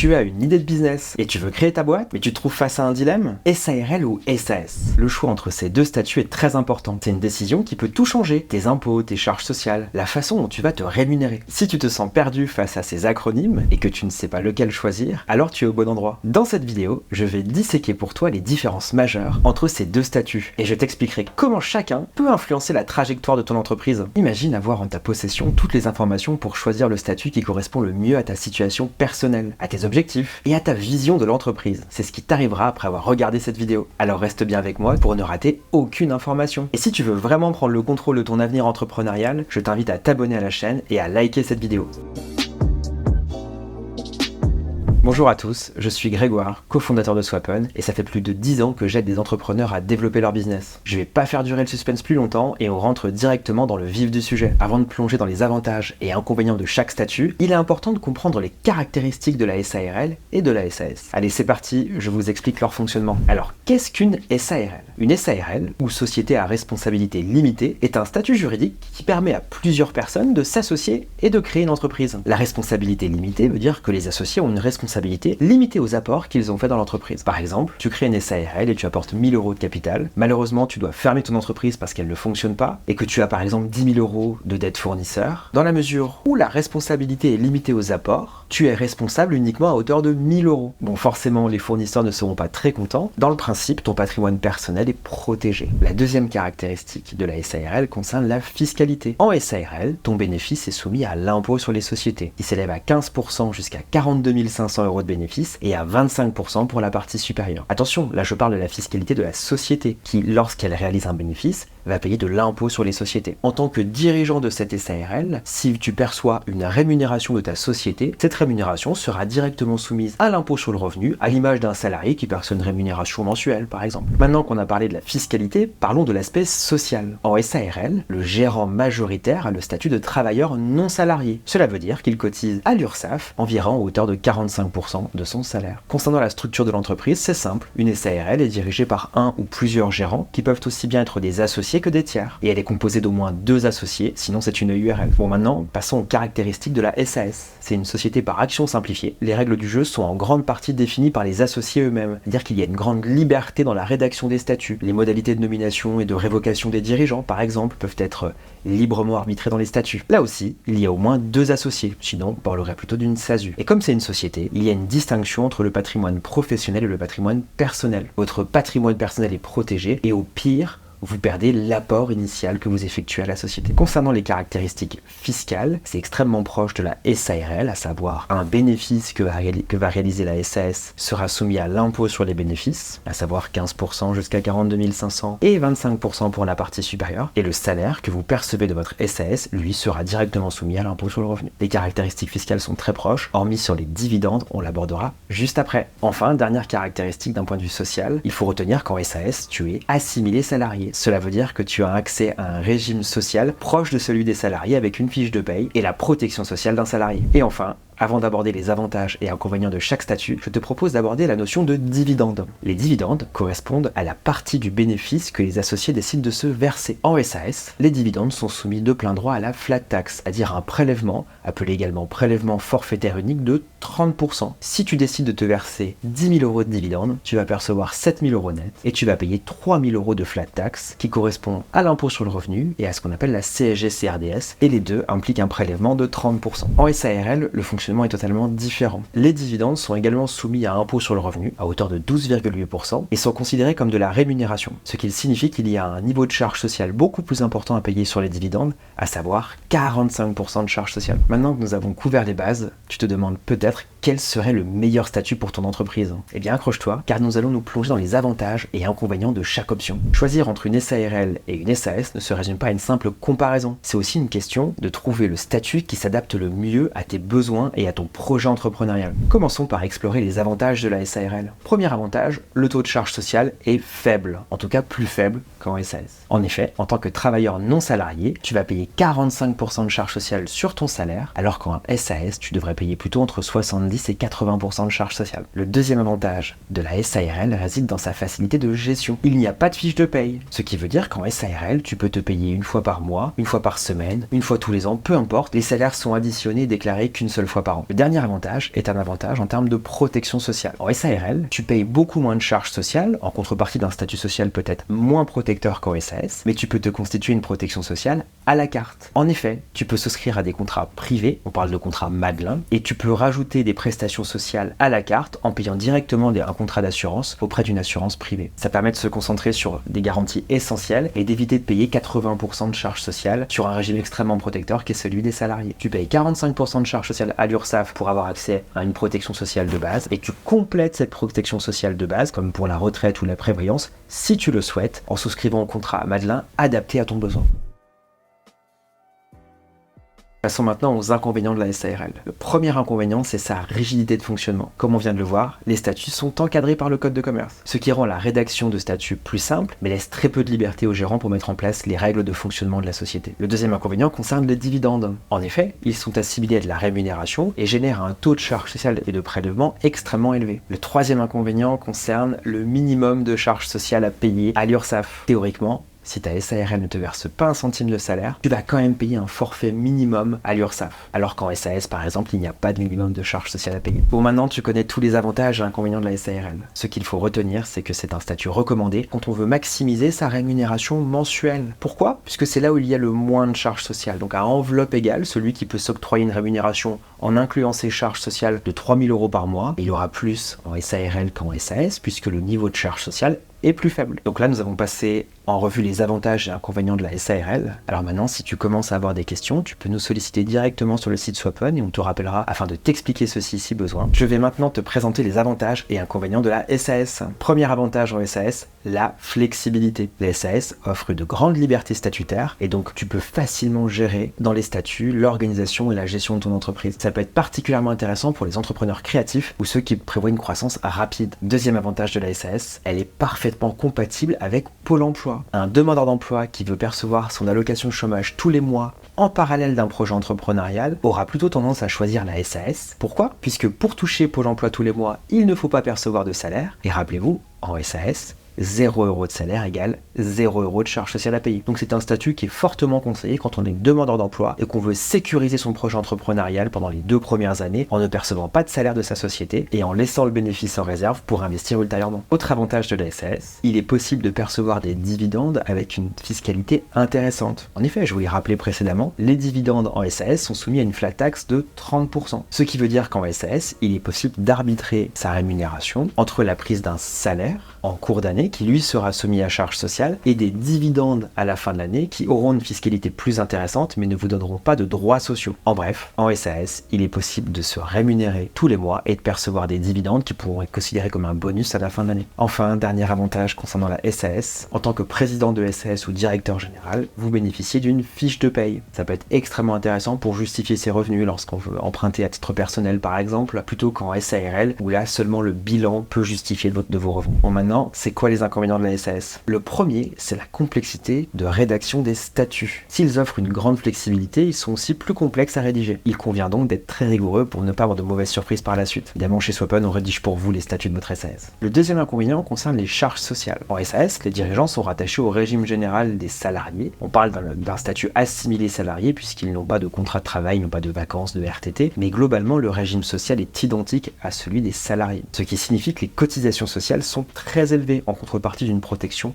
Tu as une idée de business et tu veux créer ta boîte, mais tu te trouves face à un dilemme? SARL ou SAS? Le choix entre ces deux statuts est très important. C'est une décision qui peut tout changer. Tes impôts, tes charges sociales, la façon dont tu vas te rémunérer. Si tu te sens perdu face à ces acronymes et que tu ne sais pas lequel choisir, alors tu es au bon endroit. Dans cette vidéo, je vais disséquer pour toi les différences majeures entre ces deux statuts et je t'expliquerai comment chacun peut influencer la trajectoire de ton entreprise. Imagine avoir en ta possession toutes les informations pour choisir le statut qui correspond le mieux à ta situation personnelle, à tes objectifs et à ta vision de l'entreprise. C'est ce qui t'arrivera après avoir regardé cette vidéo. Alors reste bien avec moi pour ne rater aucune information. Et si tu veux vraiment prendre le contrôle de ton avenir entrepreneurial, je t'invite à t'abonner à la chaîne et à liker cette vidéo. Bonjour à tous, je suis Grégoire, cofondateur de Swap'n, et ça fait plus de 10 ans que j'aide des entrepreneurs à développer leur business. Je vais pas faire durer le suspense plus longtemps et on rentre directement dans le vif du sujet. Avant de plonger dans les avantages et inconvénients de chaque statut, il est important de comprendre les caractéristiques de la SARL et de la SAS. Allez, c'est parti, je vous explique leur fonctionnement. Alors, qu'est-ce qu'une SARL? Une SARL, ou Société à responsabilité limitée, est un statut juridique qui permet à plusieurs personnes de s'associer et de créer une entreprise. La responsabilité limitée veut dire que les associés ont une responsabilité limitée aux apports qu'ils ont fait dans l'entreprise. Par exemple, tu crées une SARL et tu apportes 1000 € de capital. Malheureusement, tu dois fermer ton entreprise parce qu'elle ne fonctionne pas et que tu as par exemple 10 000 € de dette fournisseur. Dans la mesure où la responsabilité est limitée aux apports, tu es responsable uniquement à hauteur de 1000 €. Bon, forcément, les fournisseurs ne seront pas très contents. Dans le principe, ton patrimoine personnel est protégé. La deuxième caractéristique de la SARL concerne la fiscalité. En SARL, ton bénéfice est soumis à l'impôt sur les sociétés, qui s'élève à 15% jusqu'à 42 500 € de bénéfice et à 25% pour la partie supérieure. Attention, là je parle de la fiscalité de la société, qui, lorsqu'elle réalise un bénéfice, va payer de l'impôt sur les sociétés. En tant que dirigeant de cette SARL, si tu perçois une rémunération de ta société, cette rémunération sera directement soumise à l'impôt sur le revenu, à l'image d'un salarié qui perçoit une rémunération mensuelle, par exemple. Maintenant qu'on a parlé de la fiscalité, parlons de l'aspect social. En SARL, le gérant majoritaire a le statut de travailleur non salarié. Cela veut dire qu'il cotise à l'URSSAF environ à hauteur de 45% de son salaire. Concernant la structure de l'entreprise, c'est simple. Une SARL est dirigée par un ou plusieurs gérants qui peuvent aussi bien être des associés que des tiers. Et elle est composée d'au moins 2 associés, sinon c'est une URL. Bon, maintenant, passons aux caractéristiques de la SAS. C'est une société par action simplifiée. Les règles du jeu sont en grande partie définies par les associés eux-mêmes. C'est-à-dire qu'il y a une grande liberté dans la rédaction des statuts. Les modalités de nomination et de révocation des dirigeants, par exemple, peuvent être librement arbitrées dans les statuts. Là aussi, il y a au moins 2 associés, sinon on parlerait plutôt d'une SASU. Et comme c'est une société, il y a une distinction entre le patrimoine professionnel et le patrimoine personnel. Votre patrimoine personnel est protégé et au pire, vous perdez l'apport initial que vous effectuez à la société. Concernant les caractéristiques fiscales, c'est extrêmement proche de la SARL, à savoir un bénéfice que va réaliser la SAS sera soumis à l'impôt sur les bénéfices, à savoir 15% jusqu'à 42 500 et 25% pour la partie supérieure, et le salaire que vous percevez de votre SAS, lui, sera directement soumis à l'impôt sur le revenu. Les caractéristiques fiscales sont très proches, hormis sur les dividendes, on l'abordera juste après. Enfin, dernière caractéristique d'un point de vue social, il faut retenir qu'en SAS, tu es assimilé salarié. Cela veut dire que tu as accès à un régime social proche de celui des salariés avec une fiche de paye et la protection sociale d'un salarié. Et enfin, avant d'aborder les avantages et inconvénients de chaque statut, je te propose d'aborder la notion de dividende. Les dividendes correspondent à la partie du bénéfice que les associés décident de se verser. En SAS, les dividendes sont soumis de plein droit à la flat tax, c'est-à-dire un prélèvement, appelé également prélèvement forfaitaire unique de 30%. Si tu décides de te verser 10 000 € de dividendes, tu vas percevoir 7 000 € net et tu vas payer 3 000 € de flat tax qui correspond à l'impôt sur le revenu et à ce qu'on appelle la CSG-CRDS, et les deux impliquent un prélèvement de 30%. En SARL, le fonctionnement est totalement différent. Les dividendes sont également soumis à impôt sur le revenu à hauteur de 12,8% et sont considérés comme de la rémunération, ce qui signifie qu'il y a un niveau de charge sociale beaucoup plus important à payer sur les dividendes, à savoir 45% de charge sociale. Maintenant que nous avons couvert les bases, tu te demandes peut-être quel serait le meilleur statut pour ton entreprise. Eh bien accroche-toi, car nous allons nous plonger dans les avantages et inconvénients de chaque option. Choisir entre une SARL et une SAS ne se résume pas à une simple comparaison. C'est aussi une question de trouver le statut qui s'adapte le mieux à tes besoins et à ton projet entrepreneurial. Commençons par explorer les avantages de la SARL. Premier avantage, le taux de charge sociale est faible, en tout cas plus faible qu'en SAS. En effet, en tant que travailleur non salarié, tu vas payer 45% de charge sociale sur ton salaire, alors qu'en SAS, tu devrais payer plutôt entre 70 70 et 80% de charges sociales. Le deuxième avantage de la SARL réside dans sa facilité de gestion. Il n'y a pas de fiche de paye, ce qui veut dire qu'en SARL, tu peux te payer une fois par mois, une fois par semaine, une fois tous les ans, peu importe, les salaires sont additionnés et déclarés qu'une seule fois par an. Le dernier avantage est un avantage en termes de protection sociale. En SARL, tu payes beaucoup moins de charges sociales, en contrepartie d'un statut social peut-être moins protecteur qu'en SAS, mais tu peux te constituer une protection sociale à la carte. En effet, tu peux souscrire à des contrats privés, on parle de contrat Madelin, et tu peux rajouter des prestations sociales à la carte en payant directement un contrat d'assurance auprès d'une assurance privée. Ça permet de se concentrer sur des garanties essentielles et d'éviter de payer 80% de charges sociales sur un régime extrêmement protecteur qui est celui des salariés. Tu payes 45% de charges sociales à l'URSSAF pour avoir accès à une protection sociale de base et tu complètes cette protection sociale de base, comme pour la retraite ou la prévoyance, si tu le souhaites, en souscrivant au contrat Madelin adapté à ton besoin. Passons maintenant aux inconvénients de la SARL. Le premier inconvénient, c'est sa rigidité de fonctionnement. Comme on vient de le voir, les statuts sont encadrés par le code de commerce, ce qui rend la rédaction de statuts plus simple, mais laisse très peu de liberté aux gérants pour mettre en place les règles de fonctionnement de la société. Le deuxième inconvénient concerne les dividendes. En effet, ils sont assimilés à de la rémunération et génèrent un taux de charge sociale et de prélèvement extrêmement élevé. Le troisième inconvénient concerne le minimum de charges sociales à payer à l'URSSAF. Théoriquement, si ta SARL ne te verse pas un centime de salaire, tu vas quand même payer un forfait minimum à l'URSSAF. Alors qu'en SAS, par exemple, il n'y a pas de minimum de charges sociales à payer. Bon, maintenant, tu connais tous les avantages et inconvénients de la SARL. Ce qu'il faut retenir, c'est que c'est un statut recommandé quand on veut maximiser sa rémunération mensuelle. Pourquoi? Puisque c'est là où il y a le moins de charges sociales. Donc à enveloppe égale, celui qui peut s'octroyer une rémunération en incluant ses charges sociales de 3 000 € par mois, il aura plus en SARL qu'en SAS, puisque le niveau de charge sociale est plus faible. Donc là, nous avons passé en revue les avantages et inconvénients de la SARL. Alors maintenant, si tu commences à avoir des questions, tu peux nous solliciter directement sur le site SwapOn et on te rappellera afin de t'expliquer ceci si besoin. Je vais maintenant te présenter les avantages et inconvénients de la SAS. Premier avantage en SAS, la flexibilité. La SAS offre de grandes libertés statutaires et donc tu peux facilement gérer dans les statuts l'organisation et la gestion de ton entreprise. Ça peut être particulièrement intéressant pour les entrepreneurs créatifs ou ceux qui prévoient une croissance rapide. Deuxième avantage de la SAS, elle est parfaitement compatible avec Pôle emploi. Un demandeur d'emploi qui veut percevoir son allocation chômage tous les mois en parallèle d'un projet entrepreneurial aura plutôt tendance à choisir la SAS. Pourquoi? Puisque pour toucher Pôle emploi tous les mois, il ne faut pas percevoir de salaire. Et rappelez-vous, en SAS, 0 € de salaire égale 0 € de charge sociale à payer. Donc c'est un statut qui est fortement conseillé quand on est demandeur d'emploi et qu'on veut sécuriser son projet entrepreneurial pendant les 2 premières années en ne percevant pas de salaire de sa société et en laissant le bénéfice en réserve pour investir ultérieurement. Autre avantage de la SAS, il est possible de percevoir des dividendes avec une fiscalité intéressante. En effet, je vous l'ai rappelé précédemment, les dividendes en SAS sont soumis à une flat tax de 30%. Ce qui veut dire qu'en SAS, il est possible d'arbitrer sa rémunération entre la prise d'un salaire en cours d'année qui lui sera soumis à charge sociale et des dividendes à la fin de l'année qui auront une fiscalité plus intéressante mais ne vous donneront pas de droits sociaux. En bref, en SAS, il est possible de se rémunérer tous les mois et de percevoir des dividendes qui pourront être considérés comme un bonus à la fin de l'année. Enfin, dernier avantage concernant la SAS, en tant que président de SAS ou directeur général, vous bénéficiez d'une fiche de paye. Ça peut être extrêmement intéressant pour justifier ses revenus lorsqu'on veut emprunter à titre personnel par exemple, plutôt qu'en SARL où là seulement le bilan peut justifier de vos revenus. Bon, maintenant, c'est quoi les inconvénients de la SAS? Le premier, c'est la complexité de rédaction des statuts. S'ils offrent une grande flexibilité, ils sont aussi plus complexes à rédiger. Il convient donc d'être très rigoureux pour ne pas avoir de mauvaises surprises par la suite. Évidemment, chez SwapOn, on rédige pour vous les statuts de votre SAS. Le deuxième inconvénient concerne les charges sociales. En SAS, les dirigeants sont rattachés au régime général des salariés. On parle d'un statut assimilé salarié puisqu'ils n'ont pas de contrat de travail, n'ont pas de vacances, de RTT, mais globalement, le régime social est identique à celui des salariés. Ce qui signifie que les cotisations sociales sont très élevées en contrepartie d'une protection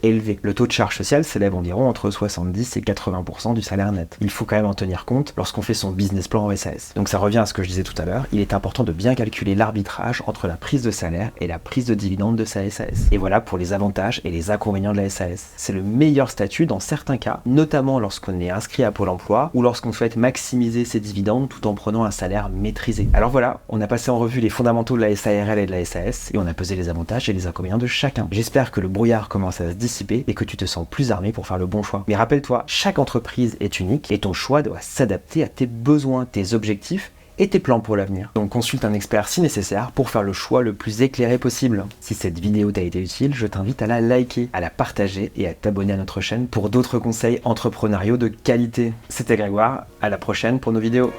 élevé. Le taux de charge sociale s'élève environ entre 70 et 80% du salaire net. Il faut quand même en tenir compte lorsqu'on fait son business plan en SAS. Donc ça revient à ce que je disais tout à l'heure, il est important de bien calculer l'arbitrage entre la prise de salaire et la prise de dividende de sa SAS. Et voilà pour les avantages et les inconvénients de la SAS. C'est le meilleur statut dans certains cas, notamment lorsqu'on est inscrit à Pôle emploi ou lorsqu'on souhaite maximiser ses dividendes tout en prenant un salaire maîtrisé. Alors voilà, on a passé en revue les fondamentaux de la SARL et de la SAS et on a pesé les avantages et les inconvénients de chacun. J'espère que le brouillard commence à se dissiper et que tu te sens plus armé pour faire le bon choix. Mais rappelle-toi, chaque entreprise est unique et ton choix doit s'adapter à tes besoins, tes objectifs et tes plans pour l'avenir. Donc consulte un expert si nécessaire pour faire le choix le plus éclairé possible. Si cette vidéo t'a été utile, je t'invite à la liker, à la partager et à t'abonner à notre chaîne pour d'autres conseils entrepreneuriaux de qualité. C'était Grégoire, à la prochaine pour nos vidéos.